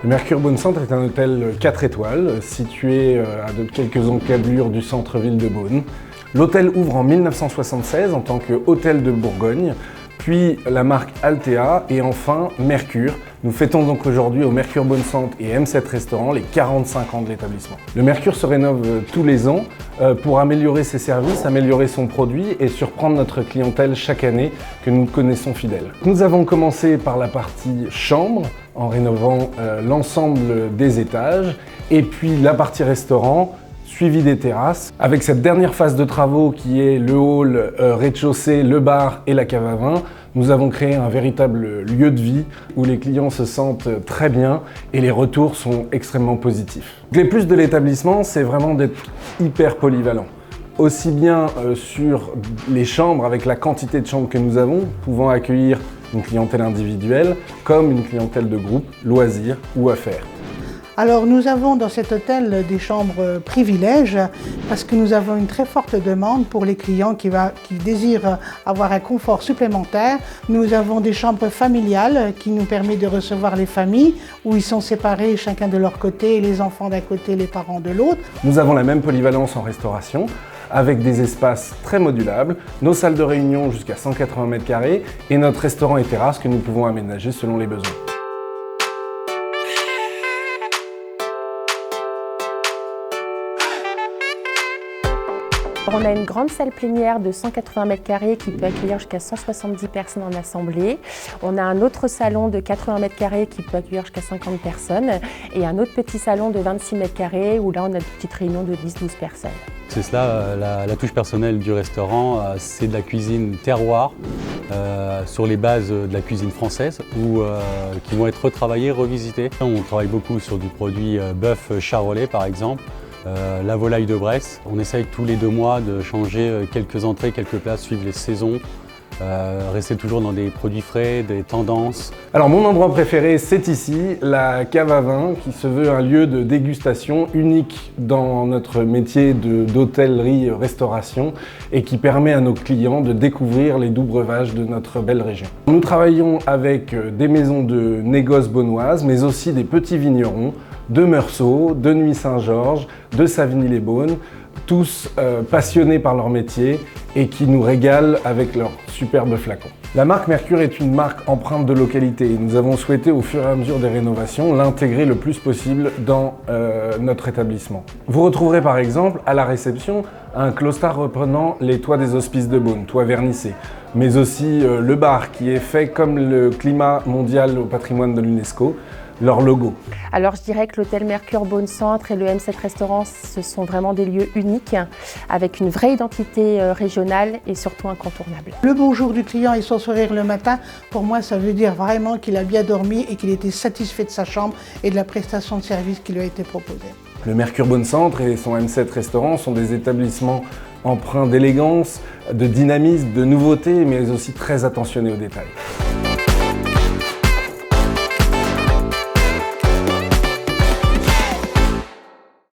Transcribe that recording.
Le Mercure Beaune-Centre est un hôtel 4 étoiles, situé à quelques encablures du centre-ville de Beaune. L'hôtel ouvre en 1976 en tant qu'hôtel de Bourgogne, puis la marque Altea et enfin Mercure. Nous fêtons donc aujourd'hui au Mercure Beaune-Centre et M7 Restaurant les 45 ans de l'établissement. Le Mercure se rénove tous les ans pour améliorer ses services, améliorer son produit et surprendre notre clientèle chaque année que nous connaissons fidèle. Nous avons commencé par la partie chambre en rénovant l'ensemble des étages et puis la partie restaurant suivi des terrasses, avec cette dernière phase de travaux qui est le hall, rez-de-chaussée, le bar et la cave à vin. Nous avons créé un véritable lieu de vie où les clients se sentent très bien et les retours sont extrêmement positifs. Les plus de l'établissement, c'est vraiment d'être hyper polyvalent. Aussi bien sur les chambres, avec la quantité de chambres que nous avons, pouvant accueillir une clientèle individuelle, comme une clientèle de groupe, loisirs ou affaires. Alors nous avons dans cet hôtel des chambres privilèges parce que nous avons une très forte demande pour les clients qui désirent avoir un confort supplémentaire. Nous avons des chambres familiales qui nous permettent de recevoir les familles où ils sont séparés chacun de leur côté, les enfants d'un côté, les parents de l'autre. Nous avons la même polyvalence en restauration avec des espaces très modulables, nos salles de réunion jusqu'à 180 m² et notre restaurant et terrasse que nous pouvons aménager selon les besoins. On a une grande salle plénière de 180 m² qui peut accueillir jusqu'à 170 personnes en assemblée. On a un autre salon de 80 m² qui peut accueillir jusqu'à 50 personnes et un autre petit salon de 26 m² où là on a de petites réunions de 10-12 personnes. C'est cela, la touche personnelle du restaurant, c'est de la cuisine terroir sur les bases de la cuisine française qui vont être retravaillées, revisitées. On travaille beaucoup sur du produit bœuf charolais par exemple. La volaille de Bresse. On essaye tous les 2 mois de changer quelques entrées, quelques plats, suivre les saisons, rester toujours dans des produits frais, des tendances. Alors mon endroit préféré c'est ici, la cave à vin qui se veut un lieu de dégustation unique dans notre métier d'hôtellerie-restauration et qui permet à nos clients de découvrir les doux breuvages de notre belle région. Nous travaillons avec des maisons de négoce beaunoises mais aussi des petits vignerons de Meursault, de Nuits-Saint-Georges, de Savigny-les-Beaunes, tous passionnés par leur métier et qui nous régalent avec leurs superbes flacons. La marque Mercure est une marque empreinte de localité et nous avons souhaité au fur et à mesure des rénovations l'intégrer le plus possible dans notre établissement. Vous retrouverez par exemple à la réception un clostard reprenant les toits des Hospices de Beaune, toits vernissés, mais aussi le bar qui est fait comme le climat mondial au patrimoine de l'UNESCO, leur logo. Alors je dirais que l'hôtel Mercure Beaune-Centre et le M7 Restaurant, ce sont vraiment des lieux uniques avec une vraie identité régionale et surtout incontournable. Le bonjour du client et son sourire le matin, pour moi ça veut dire vraiment qu'il a bien dormi et qu'il était satisfait de sa chambre et de la prestation de service qui lui a été proposée. Le Mercure Beaune-Centre et son M7 Restaurant sont des établissements empreints d'élégance, de dynamisme, de nouveauté mais aussi très attentionnés aux détails.